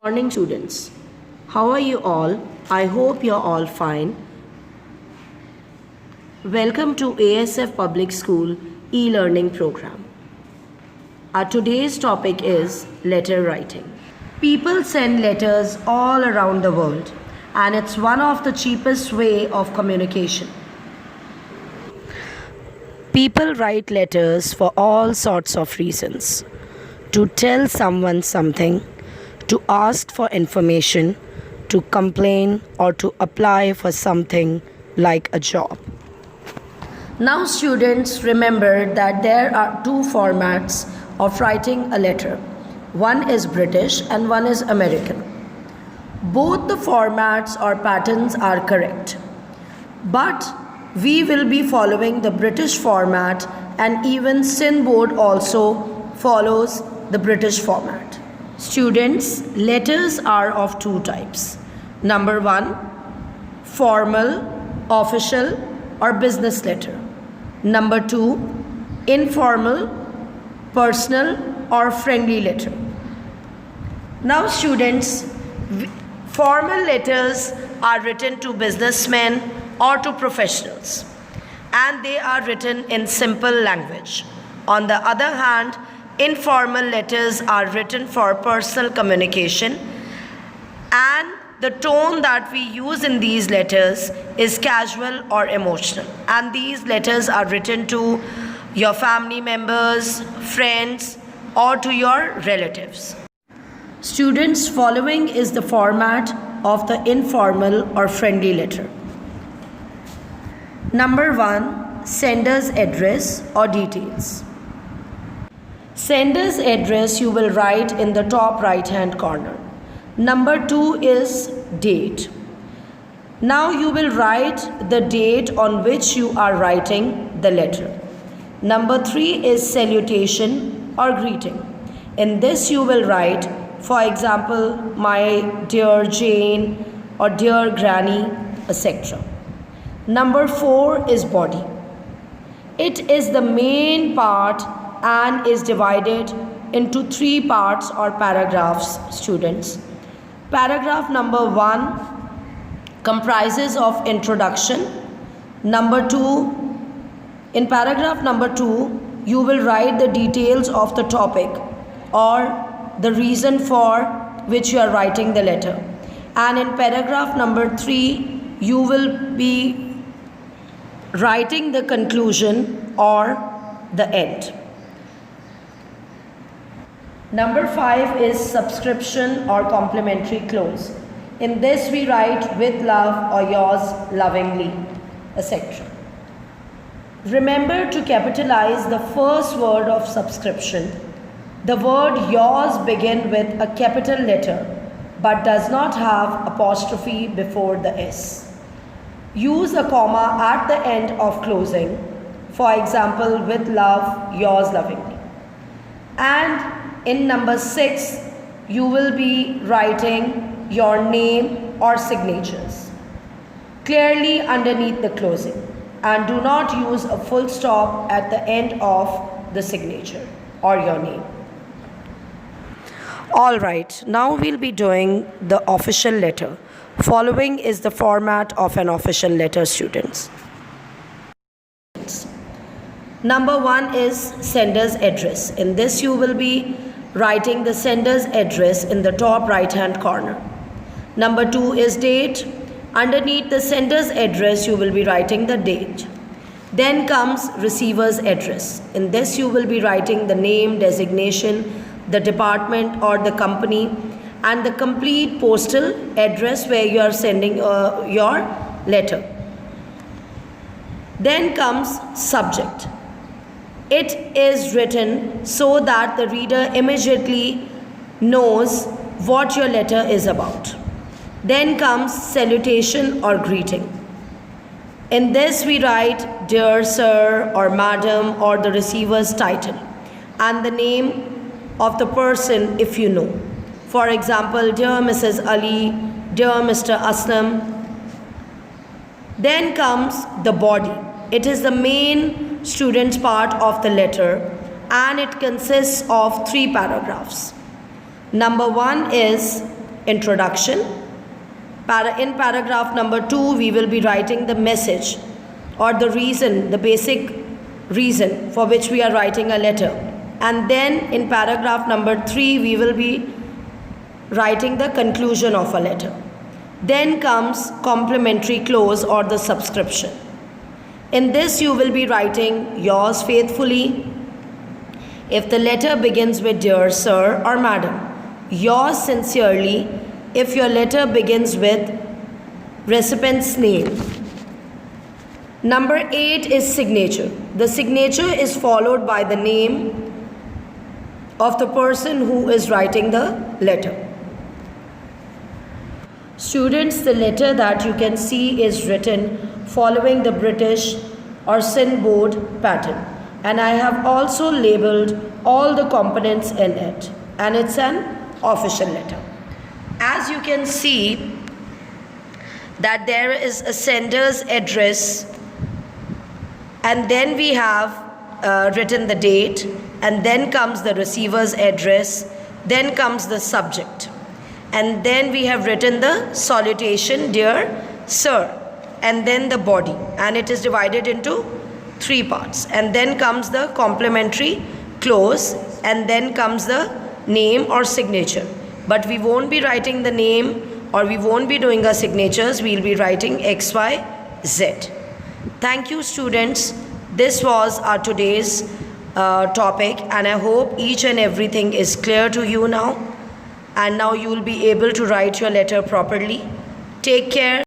Morning, students. How are you all? I hope you're all fine. Welcome to ASF Public School e-learning program. Our today's topic is letter writing. People send letters all around the world, and it's one of the cheapest way of communication. People write letters for all sorts of reasons. To tell someone something, to ask for information, to complain, or to apply for something like a job. Now, students, remember that there are two formats of writing a letter. One is British and one is American. Both the formats or patterns are correct. But we will be following the British format, and even SIN board also follows the British format. Students, letters are of two types. Number one, formal, official or business letter. Number two, informal, personal or friendly letter. Now students, formal letters are written to businessmen or to professionals, and they are written in simple language. On the other hand, informal letters are written for personal communication, and the tone that we use in these letters is casual or emotional. And these letters are written to your family members, friends, or to your relatives. Students, following is the format of the informal or friendly letter. Number one, sender's address or details. Sender's address you will write in the top right hand corner. Number two is date. Now you will write the date on which you are writing the letter. Number three is salutation or greeting. In this you will write, for example, my dear Jane or dear Granny, etc. Number four is body. It is the main part and is divided into three parts or paragraphs, students. Paragraph number one comprises of introduction. Number two, in paragraph number two, you will write the details of the topic or the reason for which you are writing the letter. And in paragraph number three, you will be writing the conclusion or the end. Number five is subscription or complimentary close. In this we write with love or yours lovingly, etc. Remember to capitalize the first word of subscription. The word yours begins with a capital letter but does not have apostrophe before the S. Use a comma at the end of closing. For example, with love, yours lovingly. And in number six, you will be writing your name or signatures clearly underneath the closing, and do not use a full stop at the end of the signature or your name. All right, now we'll be doing the official letter. Following is the format of an official letter, students. Number one is sender's address. In this you will be writing the sender's address in the top right hand corner. Number two is date. Underneath the sender's address you will be writing the date. Then comes receiver's address. In this you will be writing the name, designation, the department or the company, and the complete postal address where you are sending your letter. Then comes subject. It is written so that the reader immediately knows what your letter is about. Then comes salutation or greeting. In this we write dear sir or madam or the receiver's title and the name of the person if you know. For example, dear Mrs. Ali, dear Mr. Aslam. Then comes the body. It is the main student's part of the letter, and it consists of three paragraphs. Number one is introduction. In paragraph number 2, we will be writing the message or the reason, the basic reason for which we are writing a letter. And then in paragraph number 3, we will be writing the conclusion of a letter. Then comes complimentary clause or the subscription. In this, you will be writing yours faithfully. If the letter begins with dear sir or madam, yours sincerely. If your letter begins with recipient's name. Number 8 is signature. The signature is followed by the name of the person who is writing the letter. Students, the letter that you can see is written following the British or Synboard pattern, and I have also labeled all the components in it, and it's an official letter. As you can see that there is a sender's address, and then we have written the date, and then comes the receiver's address, then comes the subject, and then we have written the salutation, dear sir, and then the body, and it is divided into 3 parts, and then comes the complimentary clause, and then comes the name or signature. But we won't be writing the name, or we won't be doing our signatures. We'll be writing XYZ. Thank you, students. This was our today's topic, and I hope each and everything is clear to you now, and now you will be able to write your letter properly. Take care.